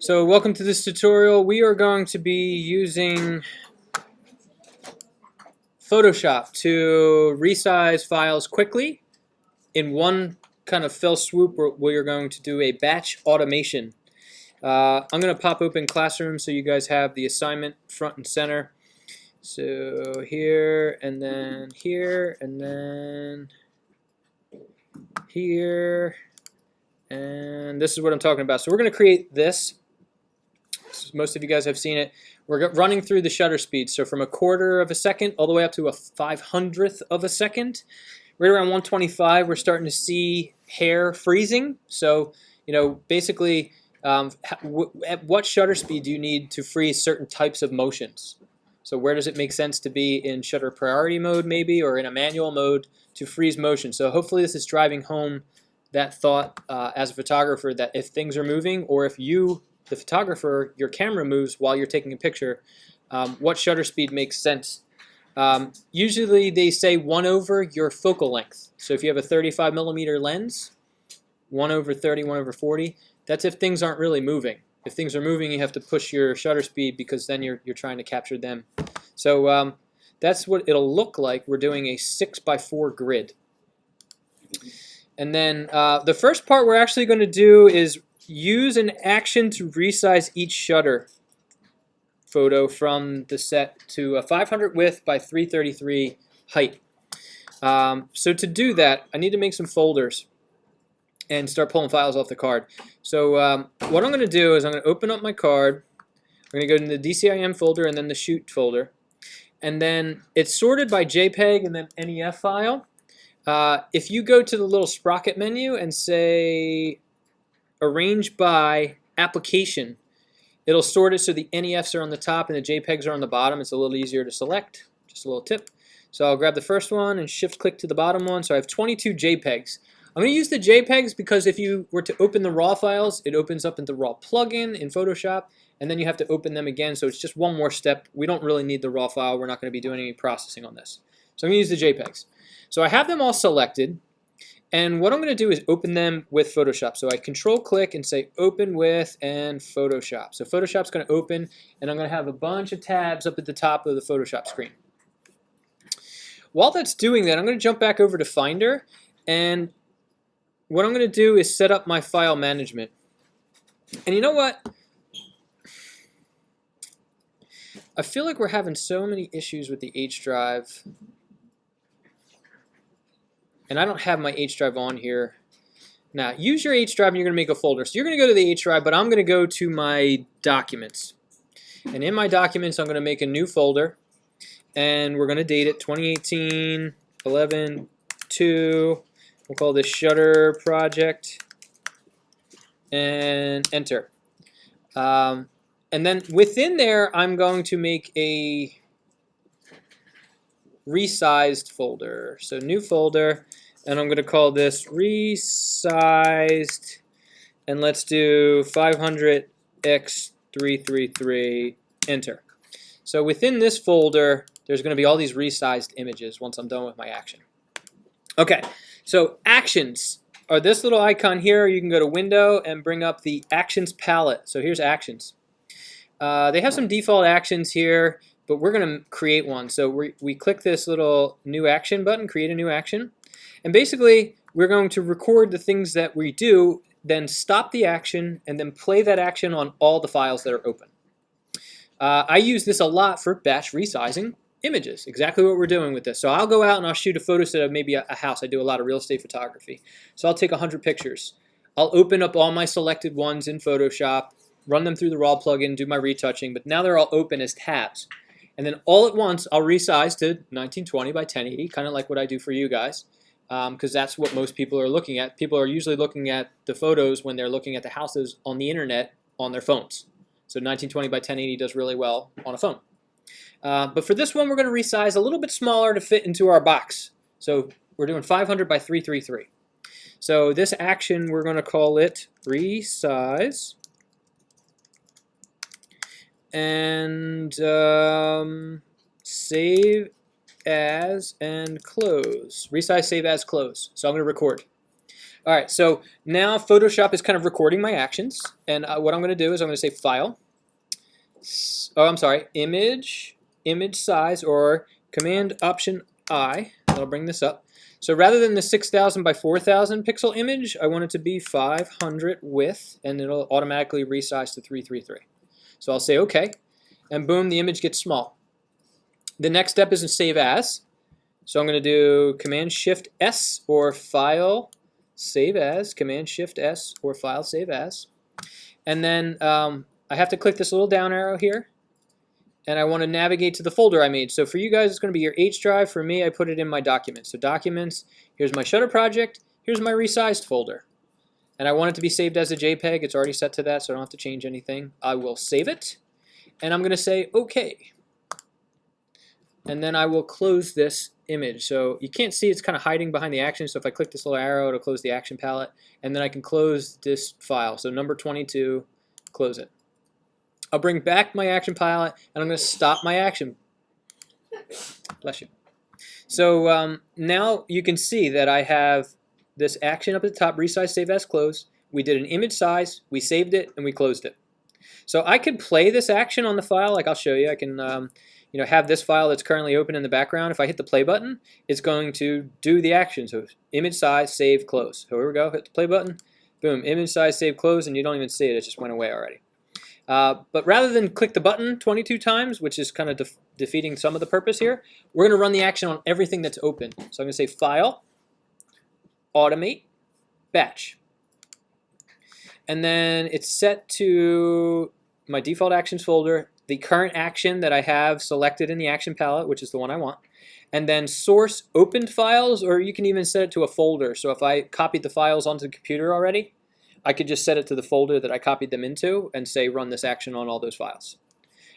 So welcome to this tutorial. We are going to be using Photoshop to resize files quickly in one kind of fell swoop. We are going to do a batch automation. I'm going to pop open Classroom so you guys have the assignment front and center. So here, and then here, and then here, and this is what I'm talking about. So we're going to create this. Most of you guys have seen it. We're running through the shutter speed, so from 1/4 of a second all the way up to a 500th of a second. Right around 125, we're starting to see hair freezing. So, basically, at what shutter speed do you need to freeze certain types of motions? So where does it make sense to be in shutter priority mode maybe, or in a manual mode to freeze motion? So hopefully this is driving home that thought as a photographer, that if things are moving, or if you, the photographer, your camera moves while you're taking a picture, what shutter speed makes sense. Usually they say 1/over your focal length. So if you have a 35mm lens, 1/30, 1/40, that's if things aren't really moving. If things are moving, you have to push your shutter speed because then you're trying to capture them. So that's what it'll look like. We're doing a 6x4 grid. And then the first part we're actually going to do is use an action to resize each shutter photo from the set to a 500 width by 333 height. So to do that, I need to make some folders and start pulling files off the card. So what I'm going to do is I'm going to open up my card. I'm going to go to the DCIM folder and then the shoot folder. And then it's sorted by JPEG and then NEF file. If you go to the little sprocket menu and say arrange by application, it'll sort it so the NEFs are on the top and the JPEGs are on the bottom. It's a little easier to select, just a little tip. So I'll grab the first one and shift click to the bottom one. So I have 22 JPEGs. I'm going to use the JPEGs because if you were to open the RAW files, it opens up in the RAW plugin in Photoshop, and then you have to open them again. So it's just one more step. We don't really need the RAW file. We're not going to be doing any processing on this. So I'm going to use the JPEGs. So I have them all selected, and what I'm going to do is open them with Photoshop. So I control click and say open with and Photoshop. So Photoshop's going to open, and I'm going to have a bunch of tabs up at the top of the Photoshop screen. While that's doing that, I'm going to jump back over to Finder, and what I'm going to do is set up my file management. And you know what? I feel like we're having so many issues with the H drive. And I don't have my H drive on here. Now, use your H drive and you're going to make a folder. So you're going to go to the H drive, but I'm going to go to my documents. And in my documents, I'm going to make a new folder. And we're going to date it 2018 11/2. We'll call this ShutterProject. And enter. And then within there, I'm going to make a resized folder. So new folder, and I'm going to call this resized, and let's do 500x333, enter. So within this folder, there's going to be all these resized images once I'm done with my action. Okay, so actions are this little icon here. You can go to Window and bring up the Actions palette. So here's Actions. They have some default actions here, but we're going to create one. So we click this little New Action button, create a new action. And basically, we're going to record the things that we do, then stop the action, and then play that action on all the files that are open. I use this a lot for batch resizing images, exactly what we're doing with this. So I'll go out and I'll shoot a photo set of maybe a house. I do a lot of real estate photography. So I'll take 100 pictures. I'll open up all my selected ones in Photoshop, run them through the RAW plugin, do my retouching, but now they're all open as tabs. And then all at once, I'll resize to 1920 by 1080, kind of like what I do for you guys, because that's what most people are looking at. People are usually looking at the photos when they're looking at the houses on the internet on their phones. So 1920 by 1080 does really well on a phone. But for this one, we're going to resize a little bit smaller to fit into our box. So we're doing 500 by 333. So this action, we're going to call it resize. And save as and close. Resize, save as, close. So I'm going to record. All right, so now Photoshop is kind of recording my actions, and what I'm going to do is I'm going to say File, Image, Image Size, or Command Option I. That'll bring this up. So rather than the 6,000 by 4,000 pixel image, I want it to be 500 width, and it'll automatically resize to 333. So I'll say OK, and boom, the image gets small. The next step is to save as. So I'm going to do Command Shift S or File Save As, Command Shift S or File Save As. And then I have to click this little down arrow here, and I want to navigate to the folder I made. So for you guys, it's going to be your H drive. For me, I put it in my documents. So documents, here's my ShutterProject, here's my resized folder. And I want it to be saved as a JPEG. It's already set to that, so I don't have to change anything. I will save it, and I'm going to say OK. And then I will close this image. So you can't see, it's kind of hiding behind the action. So if I click this little arrow, it'll close the action palette, and then I can close this file. So number 22, close it. I'll bring back my action palette, and I'm going to stop my action. Bless you. So now you can see that I have this action up at the top, resize, save as, close. We did an image size, we saved it, and we closed it. So I could play this action on the file, like I'll show you. I can have this file that's currently open in the background. If I hit the play button, it's going to do the action. So image size, save, close. So here we go, hit the play button, boom, image size, save, close, and you don't even see it, it just went away already. But rather than click the button 22 times, which is kind of defeating some of the purpose here, we're going to run the action on everything that's open. So I'm going to say File, Automate, Batch. And then it's set to my default actions folder, the current action that I have selected in the action palette, which is the one I want, and then source opened files, or you can even set it to a folder. So if I copied the files onto the computer already, I could just set it to the folder that I copied them into and say run this action on all those files.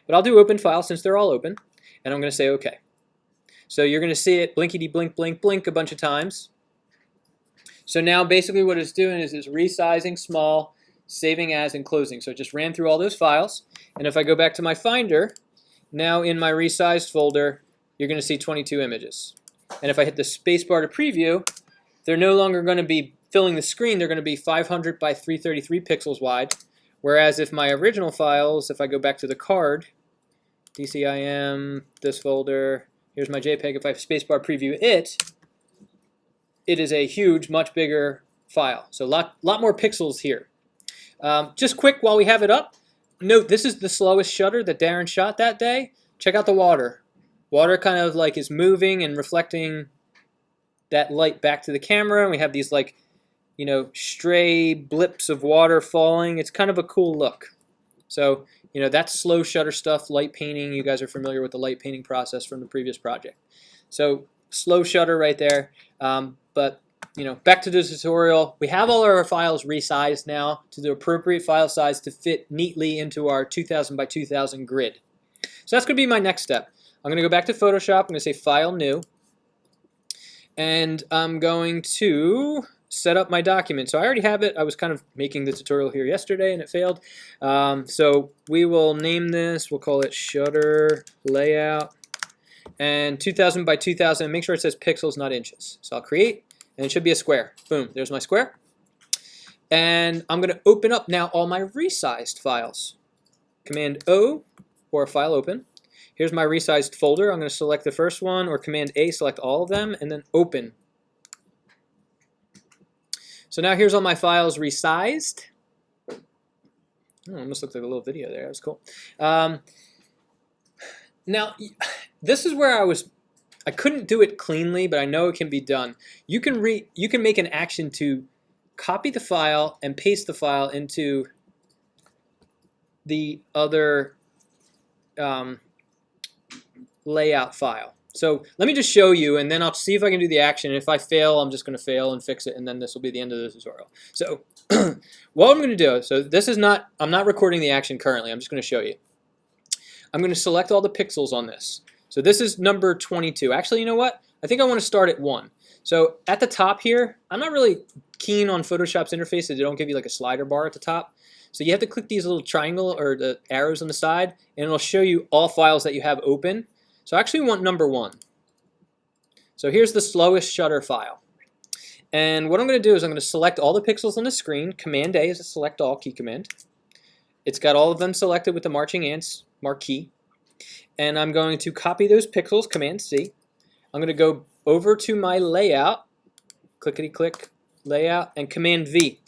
But I'll do open files since they're all open, and I'm going to say OK. So you're going to see it blinkety blink blink blink a bunch of times. So now basically what it's doing is it's resizing small, saving as, and closing. So it just ran through all those files. And if I go back to my Finder, now in my resized folder, you're going to see 22 images. And if I hit the spacebar to preview, they're no longer going to be filling the screen. They're going to be 500 by 333 pixels wide. Whereas if my original files, if I go back to the card, DCIM, this folder, here's my JPEG, if I spacebar preview it is a huge, much bigger file. So a lot more pixels here. Just quick while we have it up, note this is the slowest shutter that Darren shot that day. Check out the water. Water kind of like is moving and reflecting that light back to the camera. And we have these like, stray blips of water falling. It's kind of a cool look. So, that's slow shutter stuff, light painting. You guys are familiar with the light painting process from the previous project. So slow shutter right there. But back to the tutorial. We have all our files resized now to the appropriate file size to fit neatly into our 2000 by 2000 grid. So that's going to be my next step. I'm going to go back to Photoshop. I'm going to say File, New. And I'm going to set up my document. So I already have it. I was kind of making the tutorial here yesterday and it failed. So we will name this. We'll call it Shutter Layout. And 2000 by 2000, make sure it says pixels, not inches. So I'll create, and it should be a square. Boom, there's my square. And I'm going to open up now all my resized files. Command O, or File Open. Here's my resized folder. I'm going to select the first one, or Command A, select all of them, and then Open. So now here's all my files resized. Oh, almost looked like a little video there. That was cool. Now, this is where I couldn't do it cleanly, but I know it can be done. You can make an action to copy the file and paste the file into the other layout file. So let me just show you, and then I'll see if I can do the action. If I fail, I'm just going to fail and fix it, and then this will be the end of the tutorial. So what I'm going to do, so this is not, I'm not recording the action currently. I'm just going to show you. I'm going to select all the pixels on this. So this is number 22. Actually, you know what? I think I want to start at 1. So at the top here, I'm not really keen on Photoshop's interface that they don't give you like a slider bar at the top. So you have to click these little triangle or the arrows on the side, and it'll show you all files that you have open. So I actually want number 1. So here's the slowest shutter file. And what I'm going to do is I'm going to select all the pixels on the screen. Command A is a select all key command. It's got all of them selected with the marching ants marquee. And I'm going to copy those pixels, Command C. I'm going to go over to my layout, clickety-click, layout, and Command V.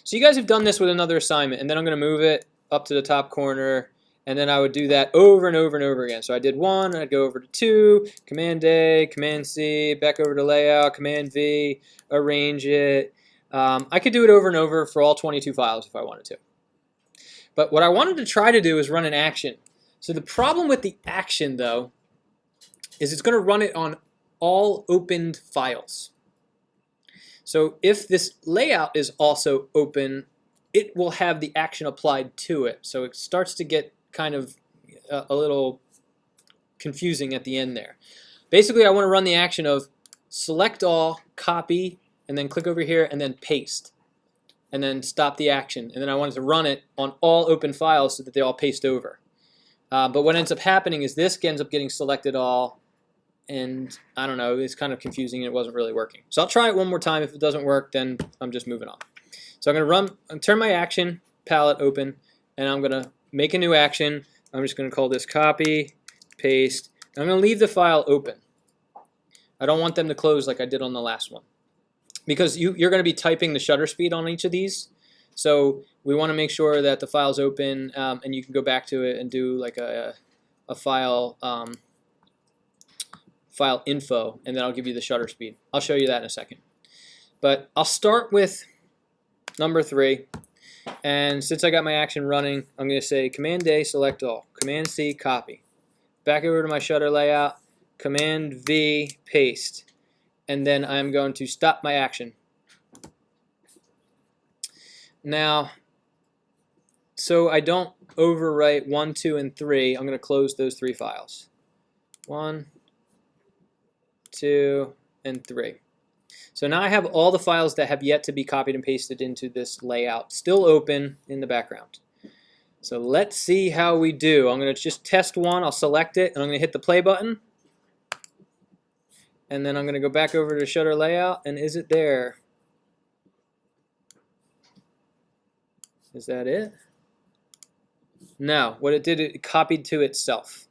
So you guys have done this with another assignment, and then I'm going to move it up to the top corner, and then I would do that over and over and over again. So I did 1, I'd go over to 2, Command A, Command C, back over to layout, Command V, arrange it. I could do it over and over for all 22 files if I wanted to. But what I wanted to try to do is run an action. So the problem with the action, though, is it's going to run it on all opened files. So if this layout is also open, it will have the action applied to it. So it starts to get kind of a little confusing at the end there. Basically, I want to run the action of select all, copy, and then click over here and then paste. And then stop the action. And then I wanted to run it on all open files so that they all paste over. But what ends up happening is this ends up getting selected all, and I don't know, it's kind of confusing and it wasn't really working. So I'll try it one more time. If it doesn't work, then I'm just moving on. So I'm going to turn my action palette open, and I'm going to make a new action. I'm just going to call this copy, paste. I'm going to leave the file open. I don't want them to close like I did on the last one, because you're going to be typing the shutter speed on each of these. So we want to make sure that the file's open, and you can go back to it and do like a file file info, and then I'll give you the shutter speed. I'll show you that in a second. But I'll start with number 3, and since I got my action running, I'm going to say Command A, select all, Command C, copy. Back over to my shutter layout, Command V, paste. And then I'm going to stop my action. Now, so I don't overwrite 1, 2, and 3, I'm going to close those 3 files. 1, 2, and 3. So now I have all the files that have yet to be copied and pasted into this layout still open in the background. So let's see how we do. I'm going to just test one. I'll select it, and I'm going to hit the play button. And then I'm going to go back over to shutter layout, and is it there? Is that it? No, what it did, it copied to itself.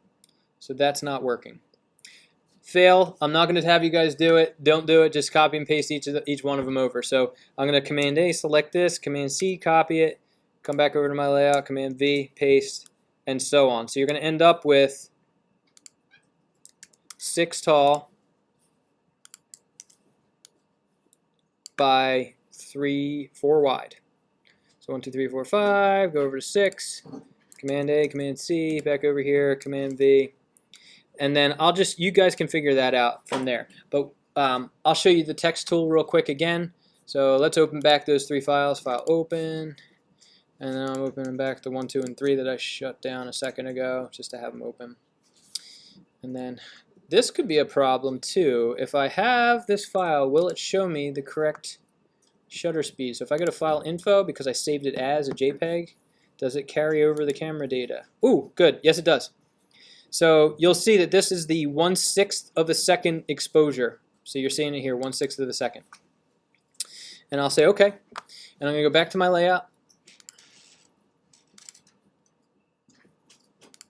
So that's not working. Fail. I'm not going to have you guys do it. Don't do it. Just copy and paste each one of them over. So I'm going to Command A, select this, Command C, copy it, come back over to my layout, Command V, paste, and so on. So you're going to end up with 6 tall by 4 wide. So 1, 2, 3, 4, 5, go over to 6, Command A, Command C, back over here, Command V, and then you guys can figure that out from there. But I'll show you the text tool real quick again. So let's open back those 3 files, file open, and then I'm opening back the 1, 2, and 3 that I shut down a second ago just to have them open. And then this could be a problem too. If I have this file, will it show me the correct shutter speed? So if I go to file info, because I saved it as a JPEG, does it carry over the camera data? Ooh, good. Yes, it does. So you'll see that this is the 1/6 of a second exposure. So you're seeing it here, 1/6 of a second. And I'll say OK. And I'm going to go back to my layout.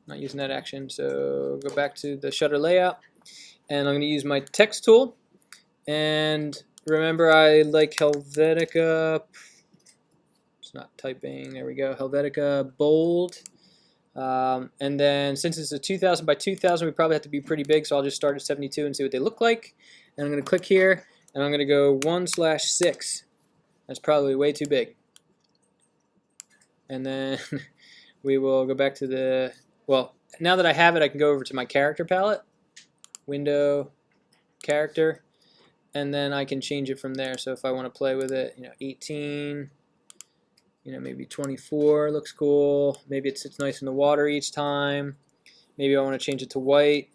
Not using that action, so go back to the shutter layout. And I'm going to use my text tool. And remember, I like Helvetica. It's not typing. There we go. Helvetica bold. And then since it's a 2000 by 2000, we probably have to be pretty big. So I'll just start at 72 and see what they look like. And I'm going to click here, and I'm going to go 1/6. That's probably way too big. And then we will go back to the, well, now that I have it, I can go over to my character palette, window, character, and then I can change it from there. So if I want to play with it, 18, maybe 24 looks cool. Maybe it sits nice in the water each time. Maybe I want to change it to white.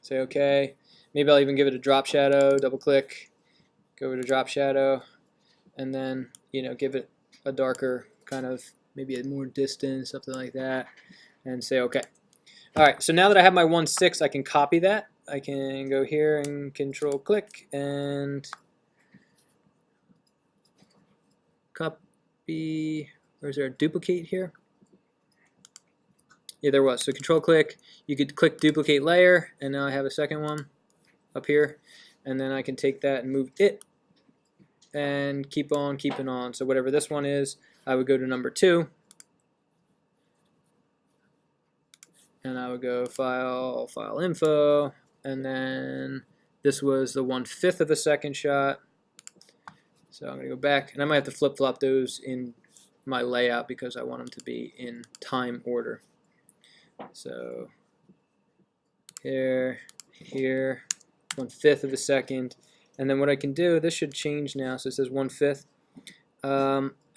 Say OK. Maybe I'll even give it a drop shadow, double click, go over to drop shadow, and then give it a darker kind of, maybe a more distance, something like that, and say OK. Alright, so now that I have my 1/6, I can copy that. I can go here and control click and copy, or is there a duplicate here? Yeah, there was. So control click, you could click duplicate layer, and now I have a second one up here, and then I can take that and move it and keep on keeping on. So whatever this one is, I would go to number 2, and I would go file, file info, and then this was the 1/5 of a second shot. So I'm going to go back, and I might have to flip-flop those in my layout because I want them to be in time order. So here, 1/5 of a second, and then what I can do, this should change now, so it says 1/5.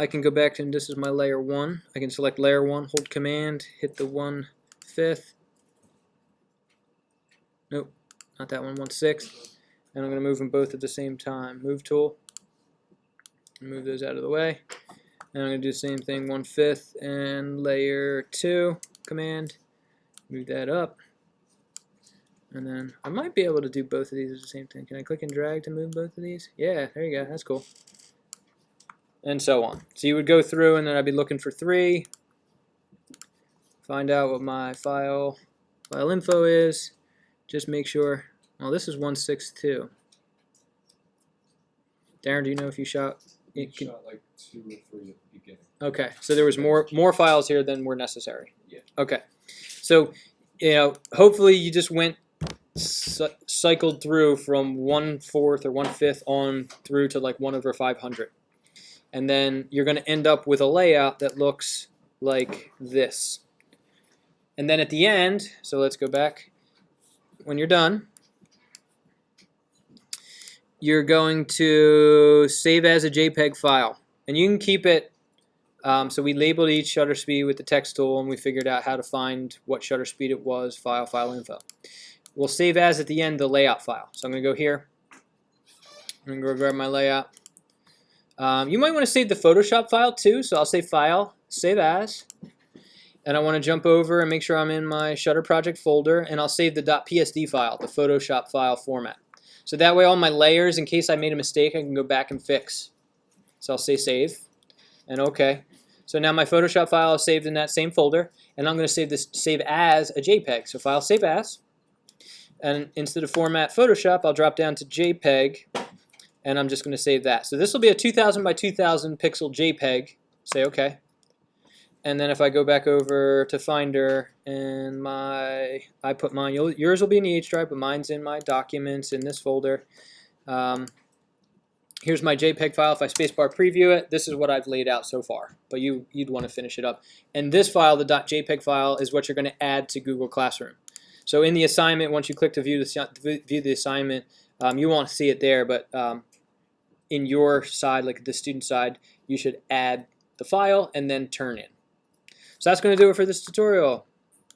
I can go back and this is my layer 1. I can select layer 1, hold command, hit the 1/5. Nope, not that one, 1/6. And I'm going to move them both at the same time. Move tool. Move those out of the way. And I'm going to do the same thing, 1/5 and layer 2 command. Move that up. And then I might be able to do both of these at the same time. Can I click and drag to move both of these? Yeah, there you go. That's cool. And so on. So you would go through, and then I'd be looking for 3. Find out what my file info is. Just make sure. Well, this is 1/6 Darren, do you know if you shot? Shot like 2 or 3 at the beginning. Okay, so there was more files here than were necessary. Yeah. Okay, so hopefully you just went cycled through from 1/4 or 1/5 on through to like 1/500, and then you're going to end up with a layout that looks like this. And then at the end, so let's go back. When you're done, you're going to save as a JPEG file, and you can keep it. So we labeled each shutter speed with the text tool, and we figured out how to find what shutter speed it was, file info. We'll save as at the end the layout file. So I'm going to go here. I'm going to go grab my layout. You might want to save the Photoshop file too, so I'll say File, Save As. And I want to jump over and make sure I'm in my ShutterProject folder, and I'll save the .psd file, the Photoshop file format. So that way all my layers, in case I made a mistake, I can go back and fix. So I'll say Save, and OK. So now my Photoshop file is saved in that same folder, and I'm going to save as a JPEG. So File, Save As. And instead of Format Photoshop, I'll drop down to JPEG, and I'm just going to save that. So this will be a 2000 by 2000 pixel JPEG. Say OK. And then if I go back over to Finder and I put mine, yours will be in the H drive, but mine's in my documents in this folder. Here's my JPEG file. If I spacebar preview it, this is what I've laid out so far. But you'd want to finish it up. And this file, the .jpeg file, is what you're going to add to Google Classroom. So in the assignment, once you click to view the assignment, you won't see it there, but in your side, like the student side, you should add the file and then turn in. So that's going to do it for this tutorial.